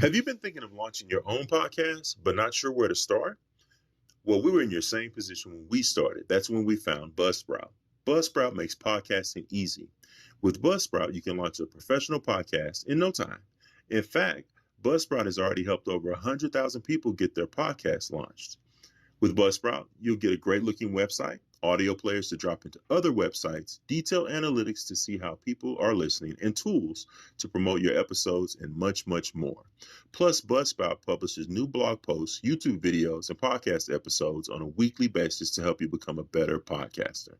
Have you been thinking of launching your own podcast, but not sure where to start? Well, we were in your same position when we started. That's when we found Buzzsprout. Buzzsprout makes podcasting easy. With Buzzsprout, you can launch a professional podcast in no time. In fact, Buzzsprout has already helped over 100,000 people get their podcast launched. With Buzzsprout, you'll get a great looking website, audio players to drop into other websites, detailed analytics to see how people are listening, and tools to promote your episodes, and much, much more. Plus, Buzzsprout publishes new blog posts, YouTube videos, and podcast episodes on a weekly basis to help you become a better podcaster.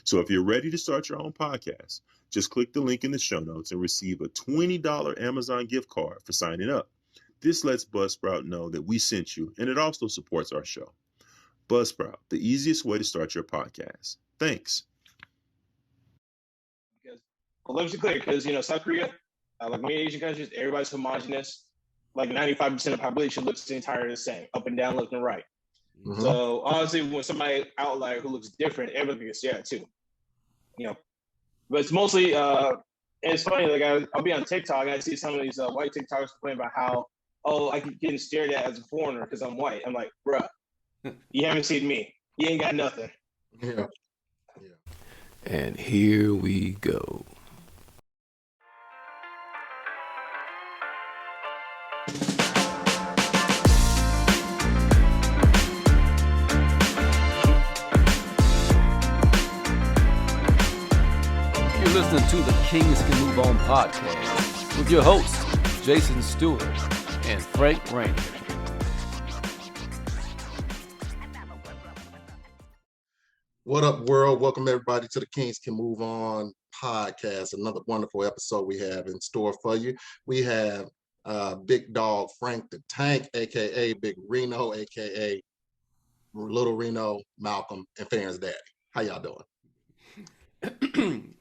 So if you're ready to start your own podcast, just click the link in the show notes and receive a $20 Amazon gift card for signing up. This lets Buzzsprout know that we sent you, and it also supports our show. Buzzsprout, the easiest way to start your podcast. Thanks. Because, well, let me be clear, because South Korea, like many Asian countries, everybody's homogenous. Like 95% of the population looks entirely the same, up and down, left and right. Mm-hmm. So honestly, when somebody outlier who looks different, everybody gets yeah too. But it's mostly and it's funny. Like I'll be on TikTok and I see some of these white TikTokers complaining about how I keep getting stared at as a foreigner because I'm white. I'm like, bruh. You haven't seen me. You ain't got nothing. Yeah. And here we go. You're listening to the Kings Can Move On podcast with your hosts, Jason Stewart and Frank Rainer. What up, world? Welcome everybody to the Kings Can Move On podcast. Another wonderful episode we have in store for you. We have Big Dog Frank the Tank, aka Big Reno, aka Little Reno, Malcolm, and Farron's daddy. How y'all doing?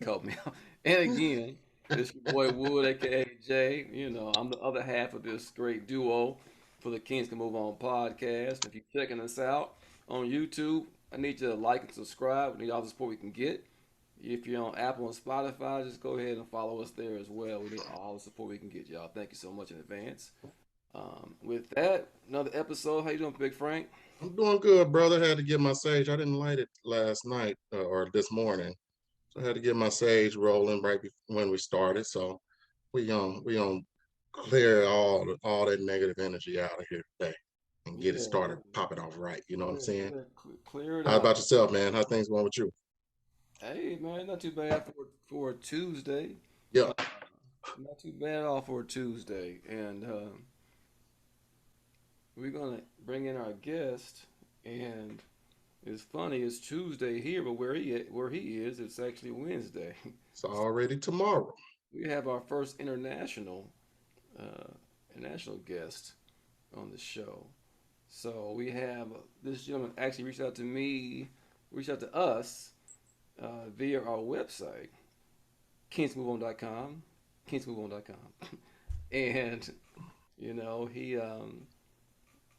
Called me out. And again, it's your boy Wood, aka Jay. I'm the other half of this great duo for the Kings Can Move On podcast. If you're checking us out on YouTube, I need you to like and subscribe. We need all the support we can get. If you're on Apple and Spotify, just go ahead and follow us there as well. We need all the support we can get, y'all. Thank you so much in advance. With that, another episode. How you doing, Big Frank? I'm doing good, brother. Had to get my sage. I didn't light it last night or this morning, so I had to get my sage rolling right when we started. So we clear all that negative energy out of here today and get it started, pop it off right. You know what I'm saying? Clear it How out. about yourself, man? How things going with you? Hey, man, not too bad for a Tuesday. Yeah. Not too bad at all for a Tuesday. And we're going to bring in our guest. And it's funny, it's Tuesday here, but where he is, it's actually Wednesday. It's already tomorrow. We have our first international guest on the show. So we have this gentleman actually reached out to us via our website, kingsmoveon.com, and he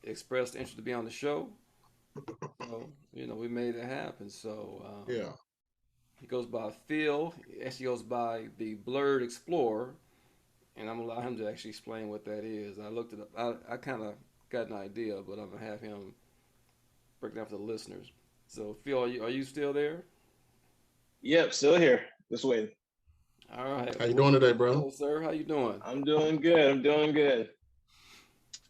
expressed interest to be on the show. So we made it happen. So yeah, he goes by Phil. He actually goes by the Blerd Explorer, and I'm gonna allow him to actually explain what that is. I looked it up. I kind of got an idea, but I'm gonna have him break it down for the listeners. So, Phil, are you still there? Yep, still here. Just waiting. All right. How you doing today, bro? Hello, sir. How you doing? I'm doing good.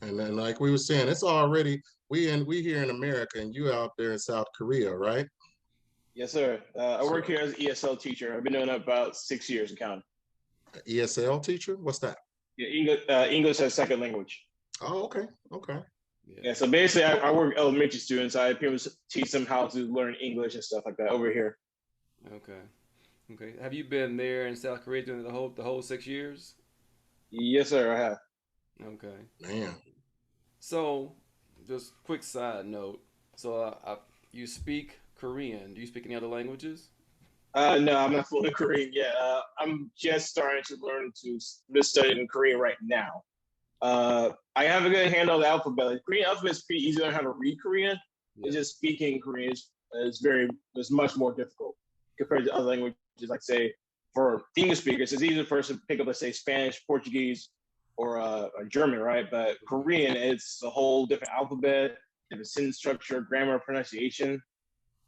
And then, like we were saying, it's already we here in America, and you out there in South Korea, right? Yes, sir. I work here as an ESL teacher. I've been doing it about 6 years and counting. ESL teacher? What's that? Yeah, English as second language. Oh, okay. Yeah, so basically I work with elementary students. I pretty much teach them how to learn English and stuff like that over here. Okay. Have you been there in South Korea during the whole 6 years? Yes, sir, I have. Okay. Man. So, just quick side note. So, you speak Korean. Do you speak any other languages? No, I'm not fluent in Korean yet. I'm just starting to learn to study in Korean right now. I have a good handle on the alphabet. Like, Korean alphabet is pretty easy to learn how to read Korean. Yeah. It's just speaking Korean is much more difficult compared to other languages. Like, say, for English speakers, it's easier for us to pick up, let's say, Spanish, Portuguese, or German, right? But Korean, it's a whole different alphabet, different sentence structure, grammar, pronunciation.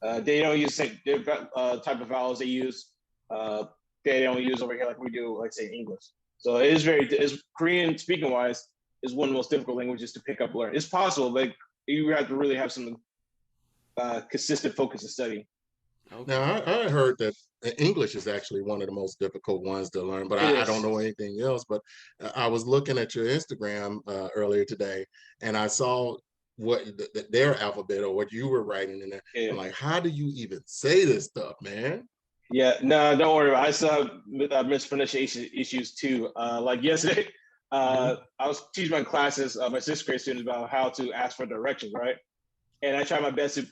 They don't use the same type of vowels they use. They don't use over here like we do, like say English. So it is Korean speaking wise is one of the most difficult languages to pick up, learn. It's possible, but you have to really have some consistent focus and study. Okay. Now, I heard that English is actually one of the most difficult ones to learn, but I don't know anything else. But I was looking at your Instagram earlier today, and I saw what their alphabet or what you were writing in there. Yeah. I'm like, how do you even say this stuff, man? Yeah, no, don't worry. I still have mispronunciation issues too. Like yesterday, I was teaching my classes, my sixth grade students about how to ask for directions, right? And I try my best to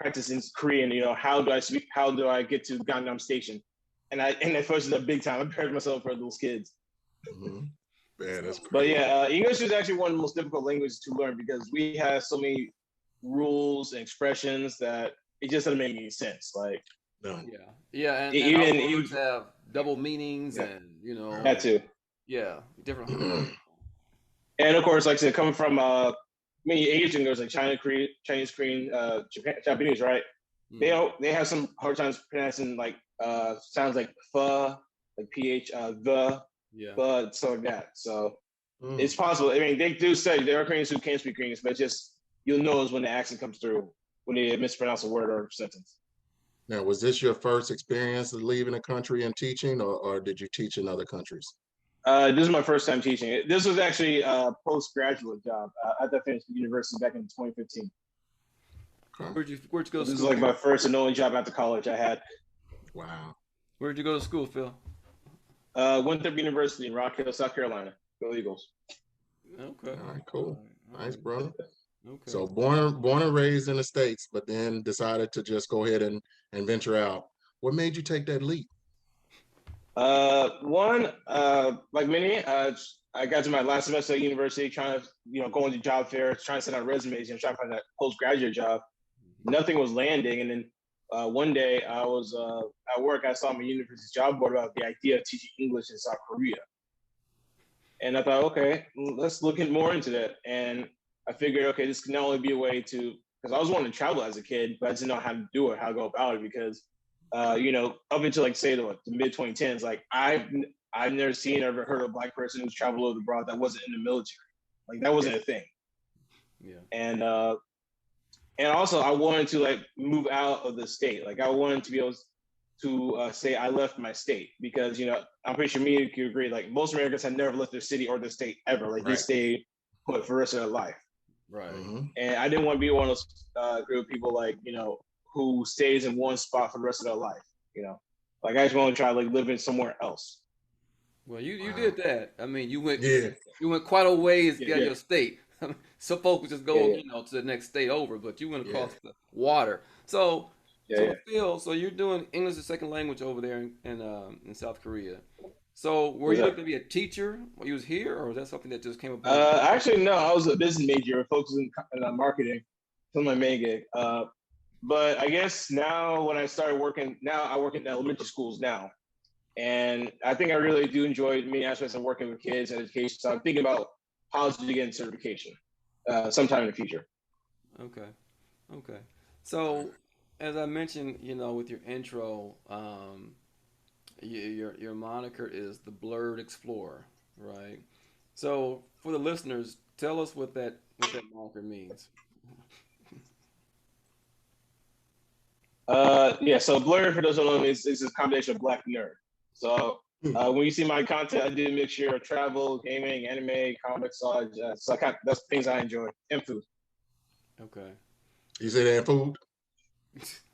practice in Korean. You know, how do I speak? How do I get to Gangnam Station? And at first it's a big time. I prepared myself for those kids. Mm-hmm. Man, that's crazy. But yeah, English is actually one of the most difficult languages to learn because we have so many rules and expressions that it just doesn't make any sense. Like, no. Yeah, and even words have double meanings, and you know that too. Yeah, different. And of course, like I said, coming from many Asian girls like Chinese, Korean, Japanese, right? They have some hard times pronouncing like sounds like ph, like ph, but so like that. So it's possible. I mean, they do study. There are Koreans who can speak English, but just you'll notice when the accent comes through when they mispronounce a word or a sentence. Now, was this your first experience of leaving the country and teaching, or did you teach in other countries? This is my first time teaching. This was actually a postgraduate job after I finished university back in 2015. Where'd you go to school? This is like my first and only job after college I had. Wow. Where'd you go to school, Phil? Winthrop University in Rock Hill, South Carolina. Go Eagles. Okay. All right, cool. Nice, brother. Okay. So born and raised in the States, but then decided to just go ahead and venture out. What made you take that leap? Like many, I got to my last semester at university trying to, go into job fairs, trying to send out resumes and trying to find a postgraduate job. Nothing was landing. And then one day I was at work, I saw my university's job board about the idea of teaching English in South Korea. And I thought, okay, let's look more into that. And I figured, okay, this can not only be a way to, because I was wanting to travel as a kid, but I didn't know how to do it, how to go about it, because, up until like say the mid 2010s, like I've never seen or ever heard of a Black person who's traveled abroad that wasn't in the military. Like that wasn't a thing. Yeah. And also I wanted to like move out of the state. Like I wanted to be able to say I left my state because, I'm pretty sure me and you agree, like most Americans have never left their city or their state ever. Like they stay put for the rest of their life. Right. Mm-hmm. And I didn't want to be one of those group of people like, who stays in one spot for the rest of their life. Like I just want to try like living somewhere else. Well, you did that. I mean, you went quite a ways to get your state. Some folks just go, to the next state over, but you went across the water. So Phil, so you're doing English as a second language over there in South Korea. So were you looking to be a teacher when you was here, or was that something that just came about? Actually, no. I was a business major, focusing on marketing. That's my main gig. But I guess now when I started working, now I work in elementary schools now. And I think I really do enjoy many aspects of working with kids and education. So I'm thinking about possibly getting certification sometime in the future. Okay. So as I mentioned, with your intro, your moniker is the Blerd Explorer, right? So for the listeners, tell us what that moniker means. So Blerd, for those who don't know, is a combination of Black nerd. So when you see my content, I do a mixture of travel, gaming, anime, comics, so that's things I enjoy, and food. Okay. You said and food?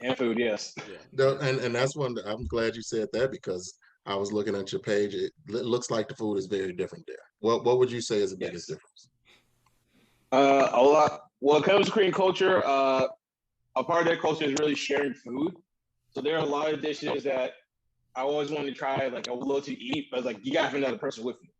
And food, yes. Yeah. And that's one that I'm glad you said that because I was looking at your page. It looks like the food is very different there. What would you say is the biggest difference? A lot. Well, it comes to Korean culture. A part of their culture is really sharing food. So there are a lot of dishes that I always wanted to try. Like I would love to eat, but like you gotta have another person with you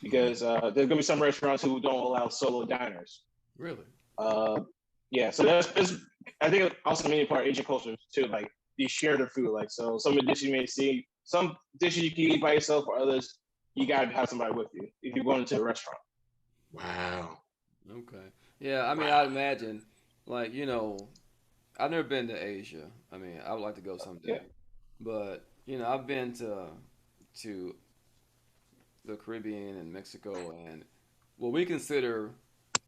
because there's gonna be some restaurants who don't allow solo diners. Really? So that's I think also many part of Asian culture too. Like you share the food. Like so, some dishes you may see, some dishes you can eat by yourself, or others you gotta have somebody with you if you're going to a restaurant. Wow. Okay. Yeah, I mean, I'd imagine, like, I've never been to Asia. I mean, I would like to go someday. Yeah. But, I've been to the Caribbean and Mexico and what we consider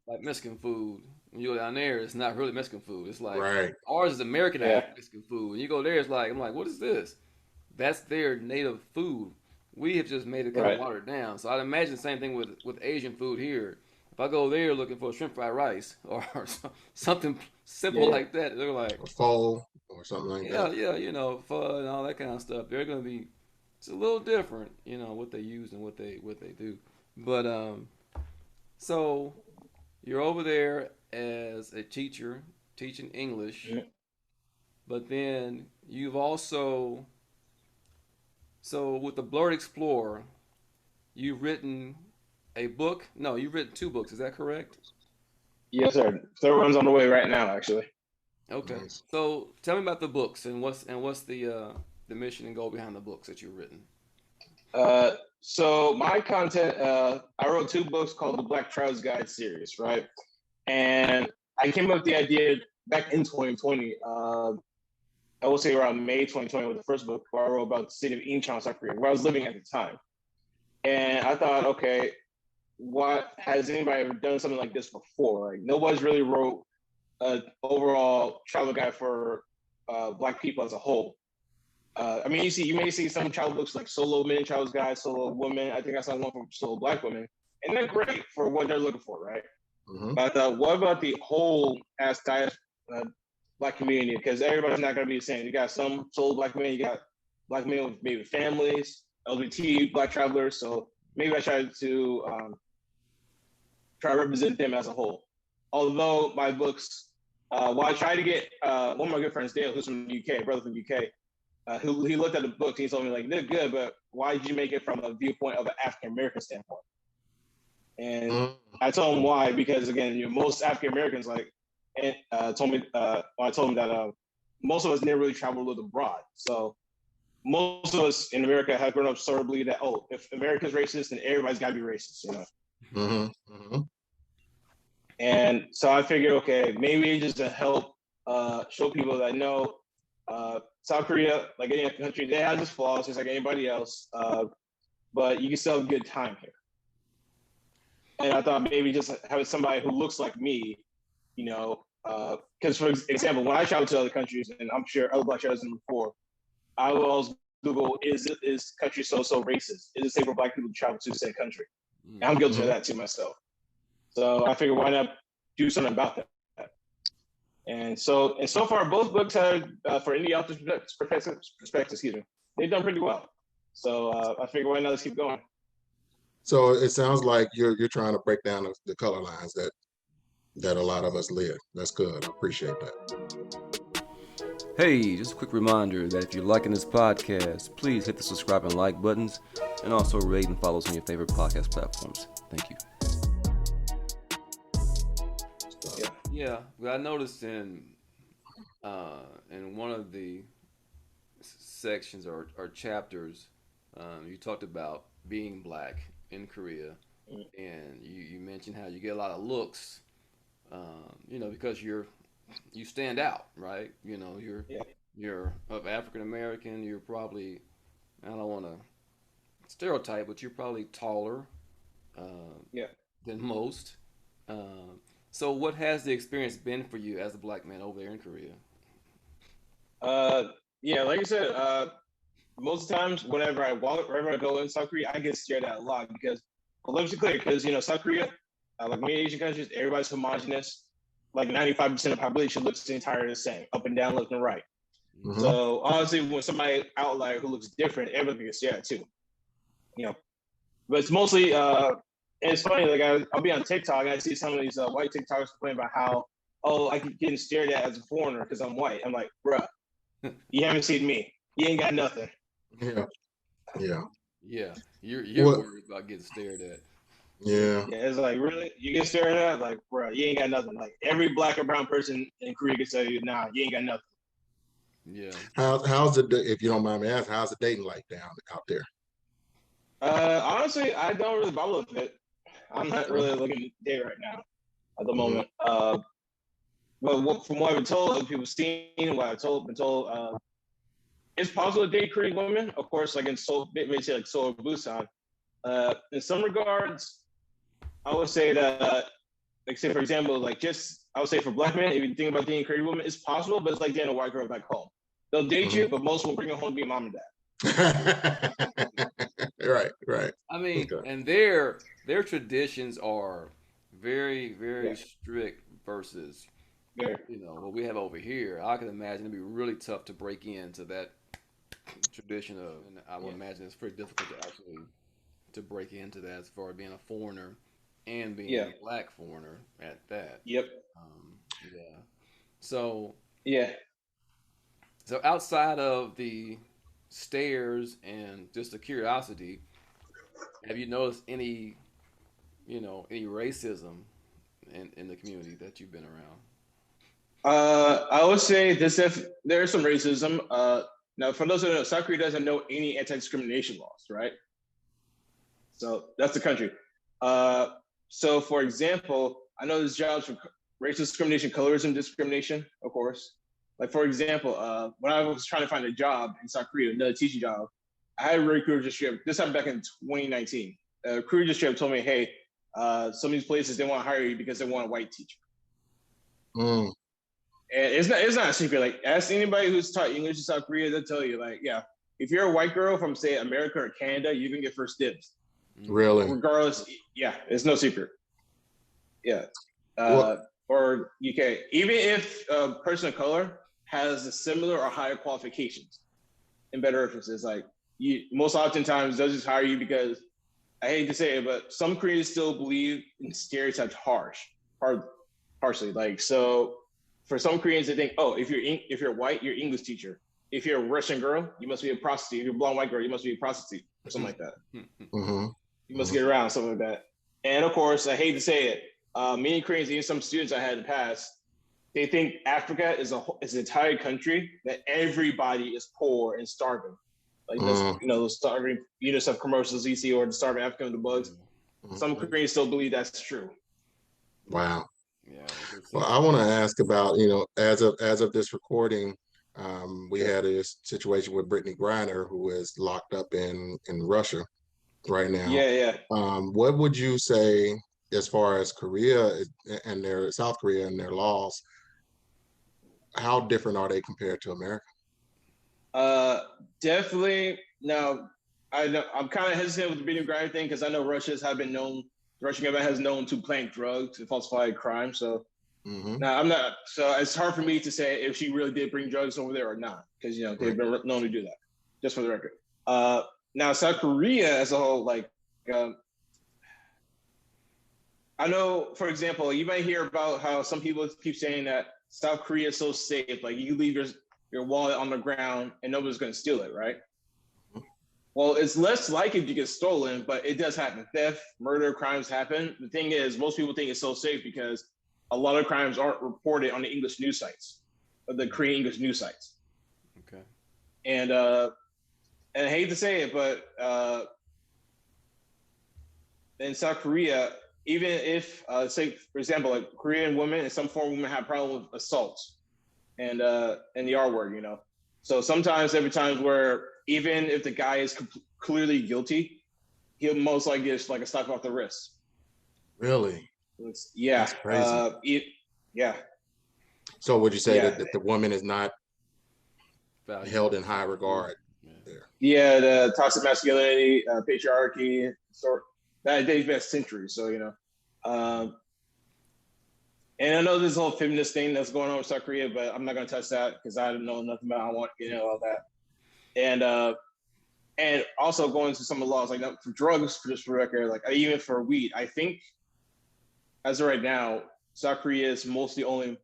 like Mexican food. When you go down there, it's not really Mexican food. It's like Right. ours is Americanized Yeah. Mexican food. When you go there, it's like I'm like, what is this? That's their native food. We have just made it kind of Right. watered down. So I'd imagine the same thing with Asian food here. If I go there looking for shrimp fried rice or something simple Yeah. like that, they're like, Or pho or something like yeah, that. yeah, pho and all that kind of stuff. They're gonna be it's a little different, what they use and what they do. But so you're over there as a teacher teaching English, Yeah. but then you've also so with the Blerd Explorer, you've written a book. No, you've written two books. Is that correct? Yes, sir. Third one's on the way right now, actually. Okay. Nice. So tell me about the books and what's the mission and goal behind the books that you've written. So my content, I wrote two books called the Black Trousers Guide series, right? And I came up with the idea back in 2020. I will say around May 2020 was the first book where I wrote about the city of Incheon, South Korea, where I was living at the time. And I thought, okay, what has anybody ever done something like this before? Like nobody's really wrote an overall travel guide for Black people as a whole. I mean, you may see some travel books like Solo Men Travel Guide, Solo Women. I think I saw one for Solo Black Women, and they're great for what they're looking for, right? Mm-hmm. But I thought, what about the whole Black community? Because everybody's not going to be the same. You got some Solo Black men, you got Black men with maybe families, LGBT Black travelers. So maybe I tried to try to represent them as a whole. Although my books, I tried to get one of my good friends, Dale, who's from the UK, brother from the UK. He looked at the book and he told me like, they're good, but why did you make it from a viewpoint of an African American standpoint? And I told him why, because again, most African Americans told me I told him that most of us never really traveled abroad. So most of us in America have grown up sort of believe that if America's racist, then everybody's got to be racist, Mm-hmm. Mm-hmm. And so I figured, okay, maybe just to help show people that no. South Korea, like any other country, they have its flaws just like anybody else, but you can still have a good time here. And I thought maybe just having somebody who looks like me, because for example, when I travel to other countries, and I'm sure other Black travelers before, I will always Google, is country so racist? Is it safe for Black people to travel to the same country? And I'm guilty of that too myself. So I figured, why not do something about that? And so far, both books have, for any author's perspective, they've done pretty well. So I figured, why not let's keep going. So it sounds like you're trying to break down the color lines that a lot of us live. That's good. I appreciate that. Hey, just a quick reminder that if you're liking this podcast, please hit the subscribe and like buttons, and also rate and follow us on your favorite podcast platforms. Thank you. Yeah, I noticed in one of the sections or chapters, you talked about being Black in Korea, and you mentioned how you get a lot of looks, because you stand out, right? You're of African American. You're probably, I don't want to stereotype, but you're probably taller than most. So what has the experience been for you as a Black man over there in Korea? Like I said, most of the times whenever I go in South Korea, I get stared at a lot because, well, let me be clear, because South Korea, like many Asian countries, everybody's homogenous. Like 95% of the population looks entirely the same, up and down, left and right. Mm-hmm. So honestly, when somebody outlier who looks different, everybody gets stared at too. But it's mostly and it's funny, like I'll be on TikTok and I see some of these white TikTokers complain about how, I keep getting stared at as a foreigner because I'm white. I'm like, bruh, you haven't seen me. You ain't got nothing. Yeah. Yeah. You're worried about getting stared at. Yeah. Yeah, it's like, really? You get stared at? Like, bruh, you ain't got nothing. Like every Black or brown person in Korea can tell you, nah, you ain't got nothing. Yeah. How's the, if you don't mind me asking, how's the dating like out there? Honestly, I don't really bother with it. I'm not really looking at date right now at the moment. But from what I've been told, what people seen, what I've been told, it's possible to date Korean women. Of course, like in Seoul, maybe say like Seoul or Busan. In some regards, I would say that, like say for example, like just I would say for black men, if you think about dating Korean women, it's possible, but it's like dating a white girl back home. They'll date you, but most will bring you home to be mom and dad. Right. I mean, Okay. and their traditions are very, very strict versus what we have over here. I can imagine it'd be really tough to break into that tradition of, and I would imagine it's pretty difficult to actually to break into that as far as being a foreigner and being a black foreigner at that. Yep. Yeah. So Yeah. so outside of the stairs and just the curiosity, have you noticed any any racism in the community that you've been around? I would say there's some racism. Now, for those who don't know, South Korea doesn't know any anti-discrimination laws, right? So that's the country. So, for example, I know there's jobs for racial discrimination, colorism discrimination, of course. Like, for example, when I was trying to find a job in South Korea, another teaching job, I had a recruiter just straight up, this happened back in 2019. A recruiter just straight up told me, hey, some of these places, they want to hire you because they want a white teacher. Mm. And it's not a secret. Like, ask anybody who's taught English in South Korea, they'll tell you, like, yeah, if you're a white girl from, say, America or Canada, you can get first dibs. Really? Regardless, yeah, it's no secret. Yeah. Or UK. Even if a person of color has a similar or higher qualifications and better references, like, most oftentimes they'll just hire you because, I hate to say it, but some Koreans still believe in stereotypes harshly. Like, so for some Koreans, they think, oh, if you're white, you're English teacher. If you're a Russian girl, you must be a prostitute. If you're a blonde white girl, you must be a prostitute, or something like that. Mm-hmm. You must get around, something like that. And of course, I hate to say it, many Koreans, even some students I had in the past, they think Africa is an entire country that everybody is poor and starving. Like those starving UNICEF commercials you see, or the starving African with the bugs. Some Koreans still believe that's true. Wow. Yeah. Well, I want to ask about, as of this recording, we had a situation with Brittany Griner, who is locked up in Russia right now. Yeah. What would you say as far as Korea and South Korea and their laws? How different are they compared to America? Definitely. Now, I'm kind of hesitant with the Brittany Griner thing because I know the Russian government has known to plant drugs and falsify crime. So now I'm not. So it's hard for me to say if she really did bring drugs over there or not, because they've been known to do that. Just for the record. Now South Korea as a whole, like, I know, for example, you might hear about how some people keep saying that South Korea is so safe, like you leave your wallet on the ground and nobody's going to steal it, right? Well, it's less likely to get stolen, but it does happen. Theft, murder, crimes happen. The thing is, most people think it's so safe because a lot of crimes aren't reported on the English news sites, or the Korean English news sites. Okay. And I hate to say it, but in South Korea, even if, say, for example, like Korean women and some foreign women have problem with assaults and the R word, So sometimes there be times where even if the guy is clearly guilty, he'll most likely get like a slap off the wrist. Really? Yeah. That's crazy. Yeah. So would you say that the woman is not held in high regard there? Yeah, the toxic masculinity, patriarchy, that dates back centuries. So, and I know there's a whole feminist thing that's going on with South Korea, but I'm not going to touch that because I don't know nothing about it. I want to get into all that. And also going into some of the laws, like for drugs, just for the record, like even for weed, I think as of right now, South Korea is mostly only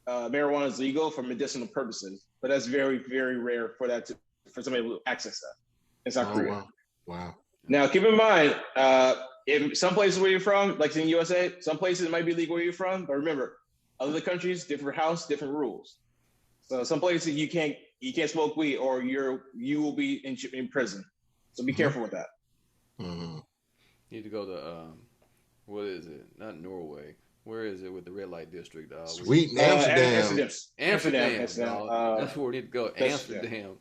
marijuana is legal for medicinal purposes, but that's very, very rare for somebody to access that in South Korea. Wow. Now, keep in mind, in some places where you're from, like in the USA, some places it might be legal where you're from, but remember, other countries, different house, different rules. So some places you can't smoke weed, or you will be in prison. So be careful with that. Mm-hmm. You need to go to what is it? Not Norway. Where is it with the red light district? Sweet in Amsterdam. Amsterdam, Amsterdam. dog. That's where we need to go. Amsterdam.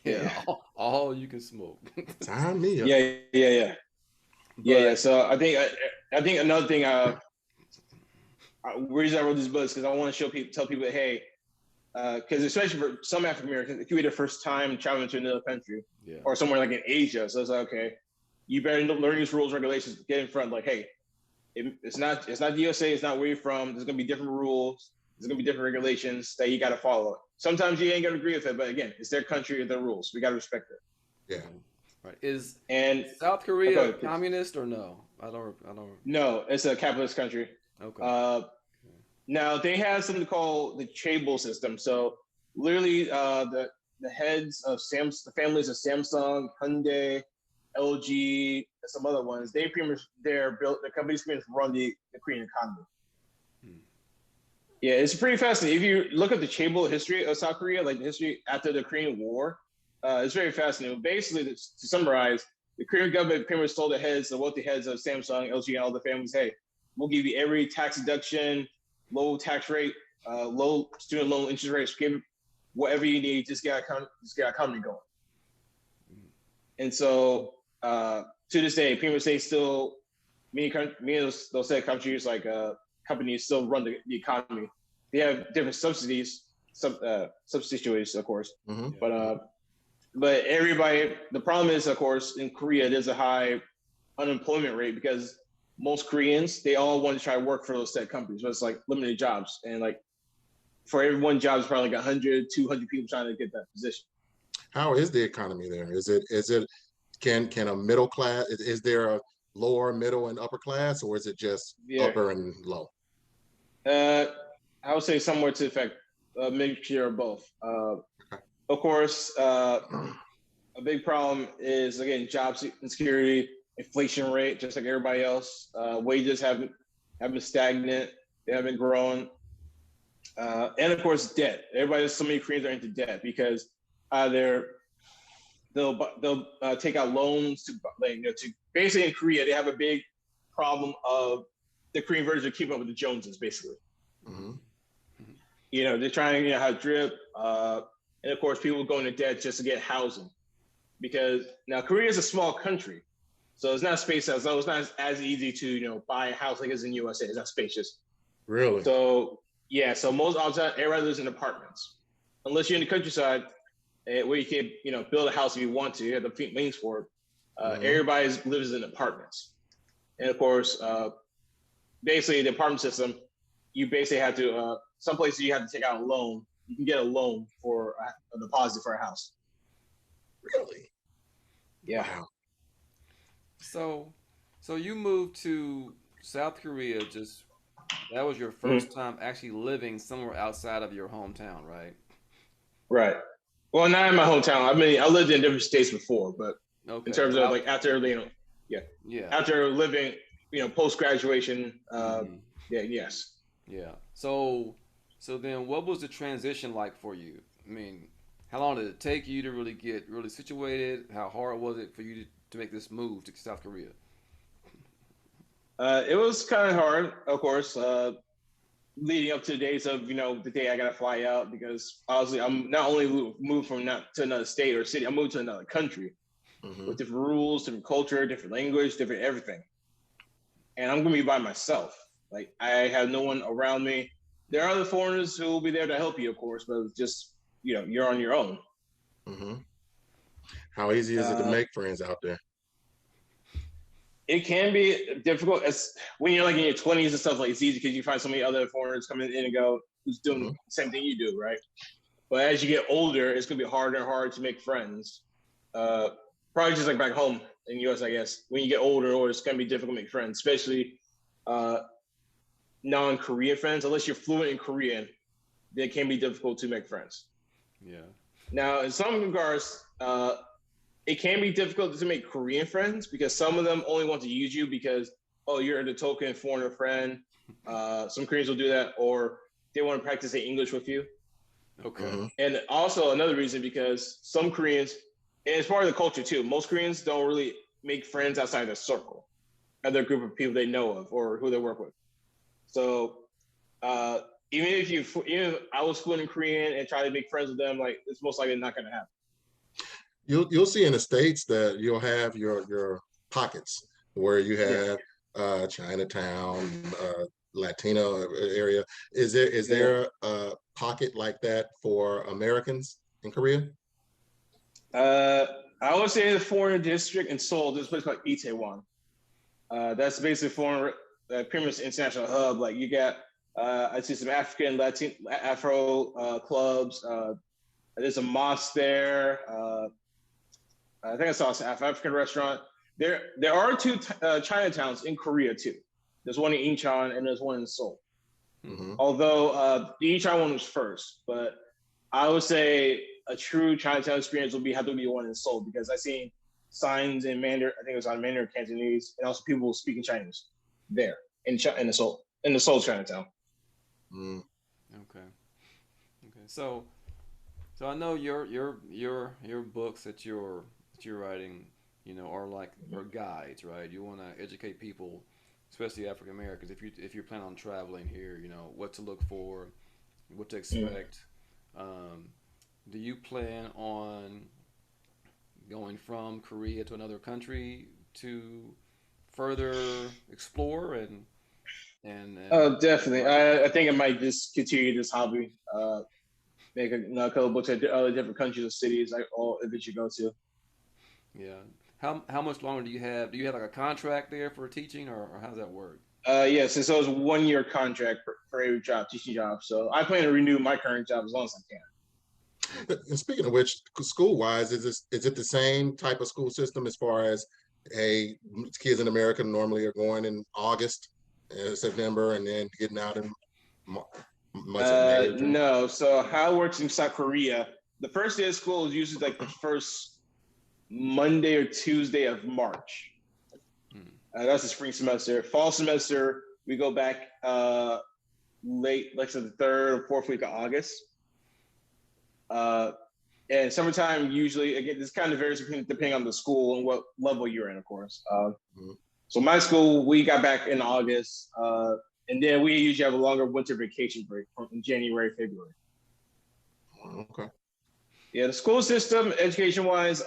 Yeah, all you can smoke. Sign me up. Yeah. So I think another thing. Reason I wrote this book is because I want to tell people, hey, because especially for some African Americans, it could be their first time traveling to another country or somewhere like in Asia. So it's like, okay, you better learn these rules, regulations, get in front. Like, hey, it's not the USA. It's not where you're from. There's gonna be different rules. There's gonna be different regulations that you got to follow. Sometimes you ain't gonna agree with it, but again, it's their country and their rules. We got to respect it. Yeah. Right. Is South South Korea communist or no? I don't. No, it's a capitalist country. Okay. Now they have something called the Chaebol system. So literally, the heads of the families of Samsung, Hyundai, LG, and some other ones, they pretty much the companies pretty much run the Korean economy. Yeah, it's pretty fascinating. If you look at the Chaebol history of South Korea, like the history after the Korean War, it's very fascinating. Basically, to summarize, the Korean government pretty much told the wealthy heads of Samsung, LG, and all the families, hey, we'll give you every tax deduction, low tax rate, low student loan interest rates, give whatever you need, just get our economy going. And so to this day, pretty much they still, many of those said countries, like companies still run the economy. They have different subsidies, substitutes, of course. Mm-hmm. But everybody, the problem is, of course, in Korea, there's a high unemployment rate because most Koreans, they all want to try to work for those said companies, but it's like limited jobs. And like for every one job, it's probably like 100, 200 people trying to get that position. How is the economy there? Can a middle class, is there a lower, middle, and upper class, or is it just upper and low? I would say somewhere to the effect a mixture of both. Of course, a big problem is, again, job insecurity, inflation rate, just like everybody else. Wages have been stagnant. They haven't grown. And of course, debt. So many Koreans are into debt because they'll take out loans to basically in Korea, they have a big problem of the Korean version of keeping up with the Joneses, basically. Mm-hmm. They're trying to have drip. And of course, people go into debt just to get housing, because now Korea is a small country, so it's not space as though it's not as easy to buy a house like it's in USA. It's not spacious. Really? So most of the time, everybody lives in apartments, unless you're in the countryside where you can build a house if you want to. You have the means for it. Everybody lives in apartments, and of course, basically the apartment system, you basically have to. Some places you have to take out a loan. You can get a loan for a deposit for a house. Really? Yeah. Wow. So you moved to South Korea. That was your first time actually living somewhere outside of your hometown, right? Right. Well, not in my hometown. I mean, I lived in different states before, but in terms of like after after living, post graduation, yes. Yeah. So then, what was the transition like for you? I mean, how long did it take you to really get really situated? How hard was it for you to make this move to South Korea? It was kind of hard, of course, leading up to the days of, the day I got to fly out, because obviously I'm not only moved to another state or city, I moved to another country with different rules, different culture, different language, different everything. And I'm going to be by myself. Like, I have no one around me. There are other foreigners who will be there to help you, of course, but it's just, you're on your own. Mm-hmm. How easy is it to make friends out there? It can be difficult. As when you're like in your 20s and stuff, like it's easy because you find so many other foreigners coming in and go who's doing the same thing you do, right? But as you get older, it's gonna be harder and harder to make friends. Probably just like back home in the US, I guess. When you get older, it's gonna be difficult to make friends, especially non-Korean friends. Unless you're fluent in Korean, they can be difficult to make friends. Yeah. Now, in some regards, it can be difficult to make Korean friends because some of them only want to use you because, you're the token foreigner friend. Some Koreans will do that, or they want to practice their English with you. Okay. And also another reason, because some Koreans, and it's part of the culture too, most Koreans don't really make friends outside their circle, other group of people they know of or who they work with. So even if I was fluent in Korean and try to make friends with them, like it's most likely not going to happen. You'll see in the States that you'll have your pockets where you have Chinatown, Latino area. Is there a pocket like that for Americans in Korea? I would say the foreign district in Seoul, there's a place called Itaewon. That's basically foreign, pretty much international hub. Like you got, I see some African, Latin, Afro clubs. There's a mosque there. I think I saw an African restaurant. There are two Chinatowns in Korea too. There's one in Incheon and there's one in Seoul. Mm-hmm. Although the Incheon one was first, but I would say a true Chinatown experience will have to be one in Seoul because I seen signs in Mandarin. I think it was on Mandarin Cantonese, and also people speaking Chinese there in the Seoul Chinatown. Mm. Okay. So I know your books that you're writing, are guides, right? You want to educate people, especially African Americans, if you're planning on traveling here, what to look for, what to expect. Do you plan on going from Korea to another country to further explore and definitely. I think I might just continue this hobby. Make a couple books at other different countries or cities that you go to. Yeah. How much longer do you have? Do you have like a contract there for teaching, or how does that work? Yes, and so it's a 1-year contract for every teaching job. So I plan to renew my current job as long as I can. And speaking of which, school-wise, is it the same type of school system as far as kids in America normally are going in August, September, and then getting out in May? No. So how it works in South Korea, the first day of school is usually like the first Monday or Tuesday of March. That's the spring semester. Fall semester, we go back late, like the 3rd or 4th week of August. And summertime usually, again, this kind of varies depending on the school and what level you're in, of course. So my school, we got back in August, and then we usually have a longer winter vacation break from January, February. Okay. Yeah, the school system, education-wise,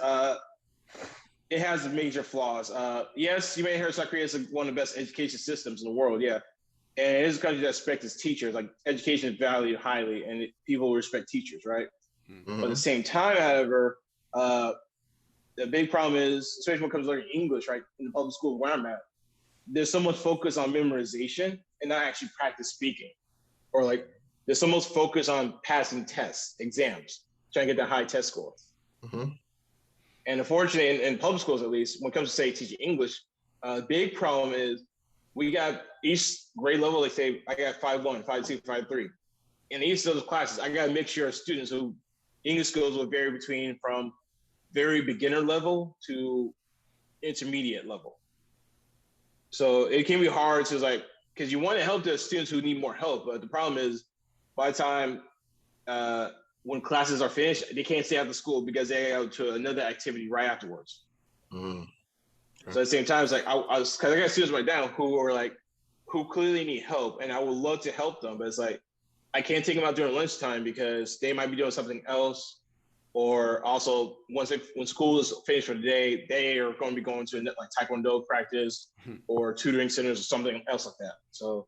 it has major flaws. Yes, you may hear South Korea is one of the best education systems in the world, yeah. And it is a country that respects its teachers. Like, education is valued highly, and people respect teachers, right? Mm-hmm. But at the same time, however, the big problem is, especially when it comes to learning English, right, in the public school where I'm at, there's so much focus on memorization and not actually practice speaking. Or like, there's so much focus on passing tests, exams, trying to get that high test score. Mm-hmm. And unfortunately, in public schools at least, when it comes to, say, teaching English, the big problem is we got each grade level, like say, I got 5-1, 5-2, 5-3. In each of those classes, I got a mixture of students who English skills will vary between from very beginner level to intermediate level. So it can be hard to because you want to help the students who need more help, but the problem is by the time when classes are finished, they can't stay after school because they go to another activity right afterwards. Mm-hmm. So at the same time, it's like because I got students right now who clearly need help, and I would love to help them, but it's like I can't take them out during lunchtime because they might be doing something else, or also when school is finished for the day, they are going to be going to like Taekwondo practice or tutoring centers or something else like that. So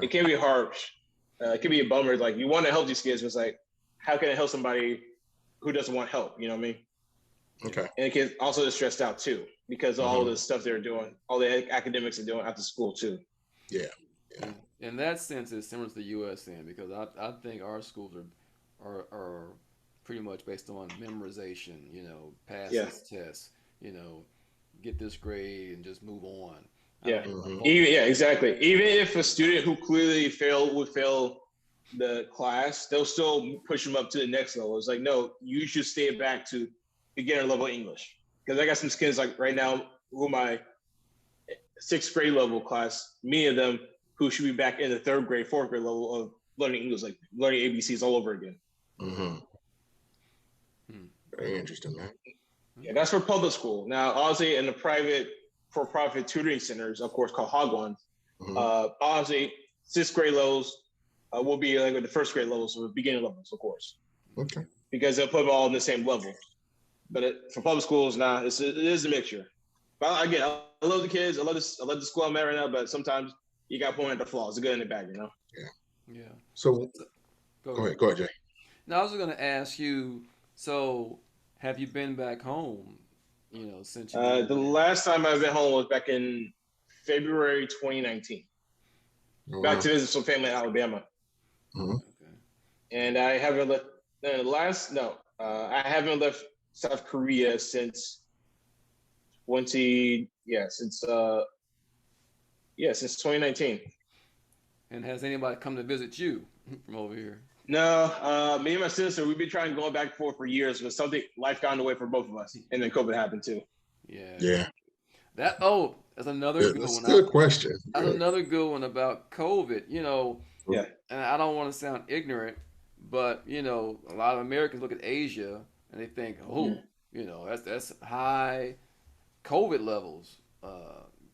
It can be harsh. It can be a bummer. Like you want to help these kids, but it's like, how can I help somebody who doesn't want help? You know what I mean? Okay. And it can also get stressed out too because of all the stuff they're doing, all the academics are doing after school too. Yeah. In that sense, it's similar to the U.S. then, because I think our schools are pretty much based on memorization. Pass this test. Get this grade and just move on. Yeah. Exactly. Even if a student who clearly would fail the class, they'll still push them up to the next level. It's like, no, you should stay back to beginner level English. Because I got some kids like right now who my 6th grade level class, many of them who should be back in the 3rd grade, 4th grade level of learning English, like learning ABCs all over again. Mm-hmm. Very interesting, man. Yeah, that's for public school. Now, obviously, in the private for-profit tutoring centers, of course, called Hagwons, obviously, 6th grade levels will be like the 1st grade levels or beginning levels, of course. Okay. Because they'll put them all in the same level. But for public schools, it is a mixture. But again, I love the kids. I love the school I'm at right now. But sometimes you got to point at the flaws, the good and the bad, Yeah. So go ahead, Jay. Now I was going to ask you. So, have you been back home? Since the last time I've been home was back in February 2019. Oh, back to visit some family in Alabama. Okay. And I haven't left. I haven't left South Korea since 2019. And has anybody come to visit you from over here? No, me and my sister, we've been trying to go back and forth for years, but life got in the way for both of us, and then COVID happened too. Yeah. That's another good one. That's a good question. That's another good one about COVID. Yeah. And I don't want to sound ignorant, but a lot of Americans look at Asia and they think, that's high COVID levels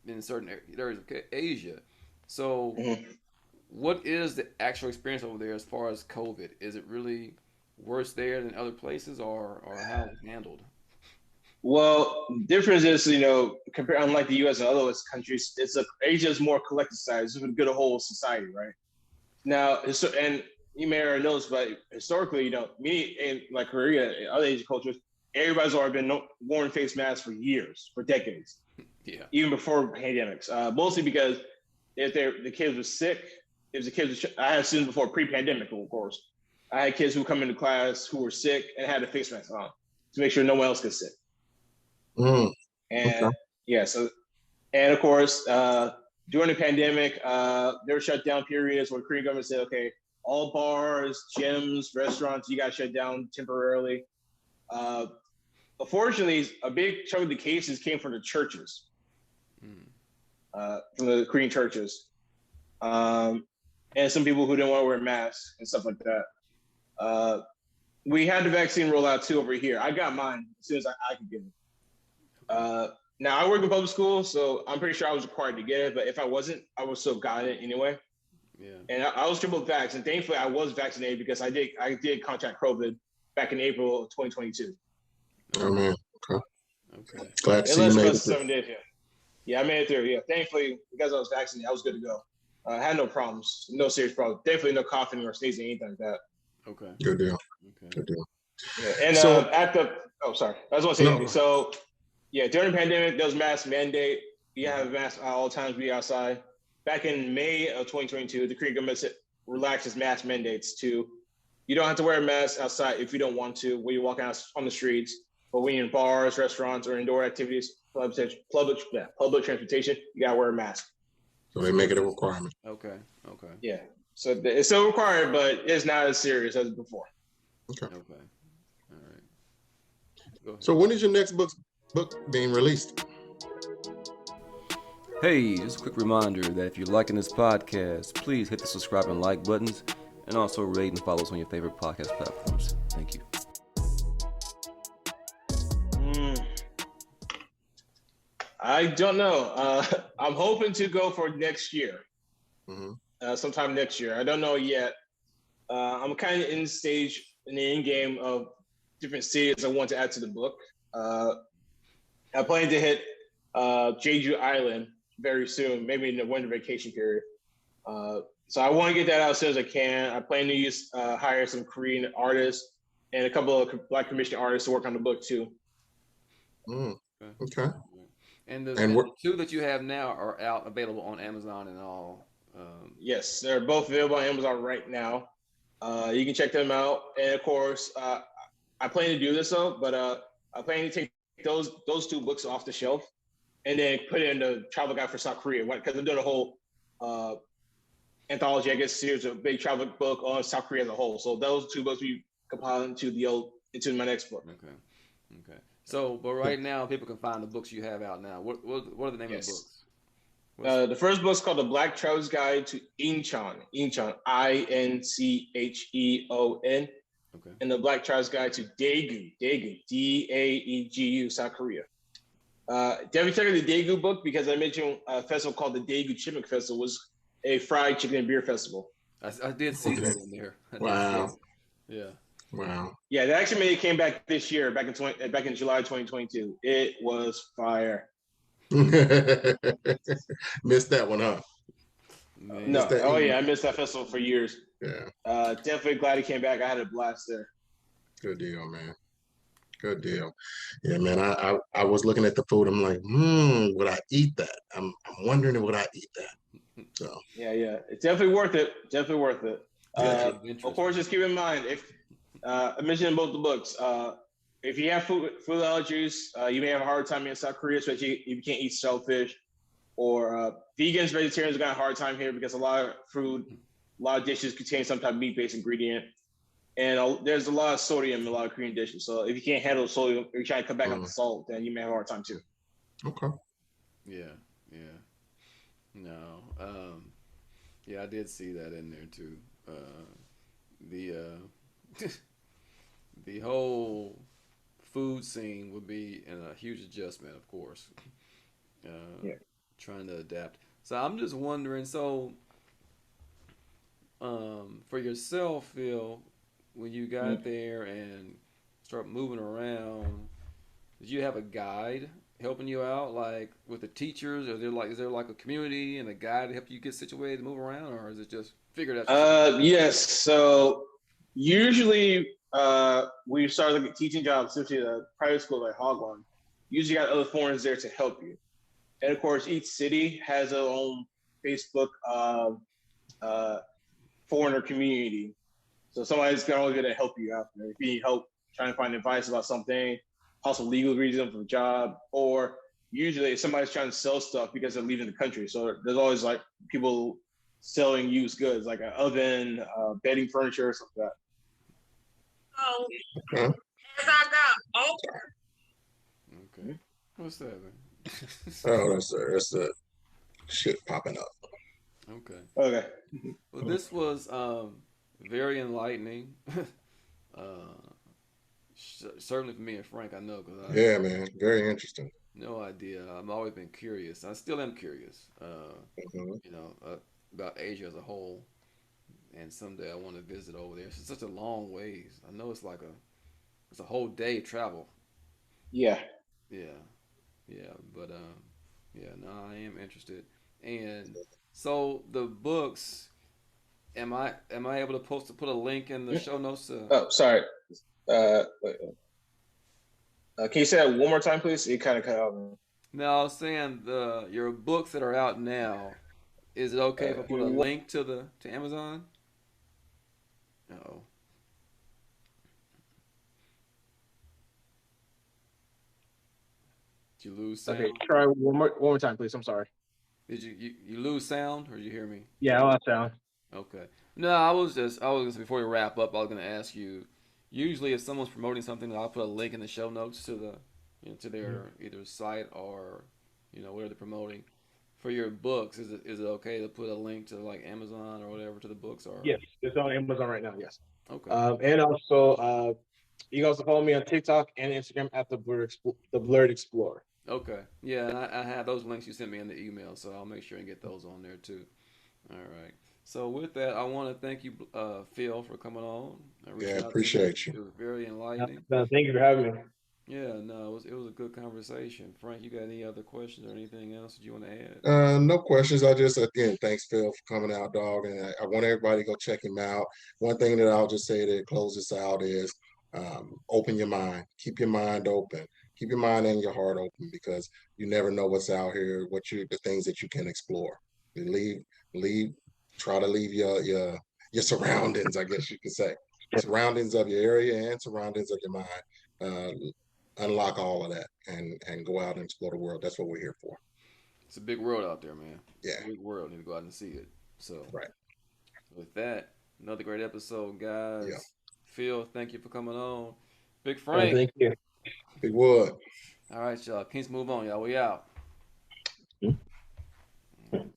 in certain areas of Asia. So, what is the actual experience over there as far as COVID? Is it really worse there than other places, or how is it handled? Well, the difference is, unlike the U.S. and other countries, Asia is more collective size. It's a good whole society, right? Now, and you may already know this, but historically, me and like Korea and other Asian cultures, everybody's already been wearing face masks for years, for decades. Yeah. Even before pandemics, mostly because if the kids were sick, I had students before pre-pandemic, of course. I had kids who come into class who were sick and had a face mask on to make sure no one else gets sick. And and of course, during the pandemic, there were shutdown periods where the Korean government said, okay, all bars, gyms, restaurants, you got to shut down temporarily. Unfortunately, a big chunk of the cases came from the churches, from the Korean churches. And some people who didn't want to wear masks and stuff like that. We had the vaccine roll out too over here. I got mine as soon as I could get it. Now I work in public school, so I'm pretty sure I was required to get it. But if I wasn't, I would still got it anyway. Yeah. And I was triple vaxxed, and thankfully I was vaccinated because I did contract COVID back in April of 2022. Oh man. Okay. Glad to see you made it through. 7 days. Yeah, I made it through. Yeah, thankfully because I was vaccinated, I was good to go. I had no problems, no serious problems. Definitely no coughing or sneezing, anything like that. Okay. Good deal. Okay. Good deal. Yeah, and sorry, I just want to say anything. So, during the pandemic, there was mask mandate. You have a mask at all times, be outside. Back in May of 2022, the Korean government relaxed its mask mandates to, you don't have to wear a mask outside if you don't want to when you're walking out on the streets, but when you're in bars, restaurants, or indoor activities, public transportation, you gotta wear a mask. So they make it a requirement. Okay. Yeah. So it's still required, but it's not as serious as before. Okay. All right. Go ahead. So when is your next book being released? Hey, just a quick reminder that if you're liking this podcast, please hit the subscribe and like buttons, and also rate and follow us on your favorite podcast platforms. Thank you. I don't know. I'm hoping to go for next year. Sometime next year. I don't know yet. I'm kind of in the end game of different cities I want to add to the book. I plan to hit Jeju Island very soon, maybe in the winter vacation period. So I want to get that out as soon as I can. I plan to hire some Korean artists and a couple of Black commissioned artists to work on the book too. Okay. And the two that you have now are out, available on Amazon and all. Yes, they're both available on Amazon right now. You can check them out. And of course, I plan to do this though, but I plan to take those two books off the shelf and then put it in the travel guide for South Korea, because I'm doing a whole anthology, I guess, series of big travel book on South Korea as a whole. So those two books we compile into my next book. Okay. So, but right now, people can find the books you have out now. What are the name of the books? The first book is called The Black Traveler's Guide to Incheon. Incheon, Incheon. Okay. and the Black Tribe's Guide to Daegu, Daegu, South Korea. Definitely check out the Daegu book because I mentioned a festival called the Daegu Chimney Festival was a fried chicken and beer festival. I did see that in there. Wow. Yeah. Wow. Yeah, they actually came back this year, back in July 2022. It was fire. Missed that one, huh? Man. No, that oh evening. yeah, I missed that festival for years. Yeah. Definitely glad it came back. I had a blast there. Good deal, man. Good deal. Yeah, man. I was looking at the food. I'm like, would I eat that? I'm wondering would I eat that. So Yeah, it's definitely worth it. Definitely worth it. Of course, just keep in mind if I mentioned in both the books, if you have food allergies, you may have a hard time in South Korea, especially if you can't eat shellfish. Or vegans, vegetarians got a hard time here because a lot of dishes contain some type of meat-based ingredient, and there's a lot of sodium in a lot of Korean dishes. So if you can't handle sodium, or you're trying to cut back on the salt, then you may have a hard time too. Okay. Yeah. No. Yeah, I did see that in there too. The whole food scene would be in a huge adjustment, of course. Yeah. Trying to adapt. So I'm just wondering. So, for yourself, Phil, when you got there and start moving around, did you have a guide helping you out, like with the teachers? Or is there like a community and a guide to help you get situated to move around, or is it just figured out yourself? Yes. So usually we start looking at teaching jobs, especially at a private school like Hogwarts. Usually got other foreigners there to help you. And of course, each city has their own Facebook foreigner community. So somebody's always going to help you out there. If you need help trying to find advice about something, possible legal reason for a job, or usually if somebody's trying to sell stuff because they're leaving the country. So there's always like people selling used goods, like an oven, bedding furniture, or something like that. Oh, Okay. as I got older. Okay. What's that, man? Oh, that's the shit popping up. Okay. Okay. Well, this was very enlightening. Certainly for me and Frank, I know because Yeah, man. Very interesting. no idea. I've always been curious. I still am curious. Mhm. About Asia as a whole, and someday I want to visit over there. It's such a long ways. I know it's a whole day travel. Yeah. Yeah, but no, I am interested. And so the books, am I able to put a link in the show notes? Oh, sorry. Wait. Can you say that one more time, please? You kind of cut out. No, I was saying your books that are out now. Is it okay if I put a link to Amazon? Oh. Did you lose sound? Okay, try one more time, please. I'm sorry. Did you lose sound, or did you hear me? Yeah, I lost sound. Okay. No, I was before we wrap up, I was gonna ask you. Usually, if someone's promoting something, I'll put a link in the show notes to to their either site or whatever they're promoting. For your books, is it okay to put a link to like Amazon or whatever to the books? Or Yes, it's on Amazon right now. Yes. okay. And also, you can also follow me on TikTok and Instagram at the Blerd Explorer. Okay. Yeah, and I have those links you sent me in the email, so I'll make sure and get those on there too. All right. So with that, I want to thank you, Phil, for coming on. Yeah, appreciate you. It was very enlightening. Thank you for having me. Yeah, no, it was a good conversation. Frank, you got any other questions or anything else that you want to add? No questions. I just, again, thanks, Phil, for coming out, dog. And I want everybody to go check him out. One thing that I'll just say to close this out is open your mind. Keep your mind open. Keep your mind and your heart open because you never know what's out here, the things that you can explore. Try to leave your surroundings, I guess you could say. Surroundings of your area and surroundings of your mind. Unlock all of that and go out and explore the world. That's what we're here for. It's a big world out there, man. Yeah. It's a big world. You need to go out and see it. So, right. With that, another great episode, guys. Yeah. Phil, thank you for coming on. Big Frank. Thank you. Big Wood. All right, y'all. Kings move on, y'all. We out. Mm-hmm.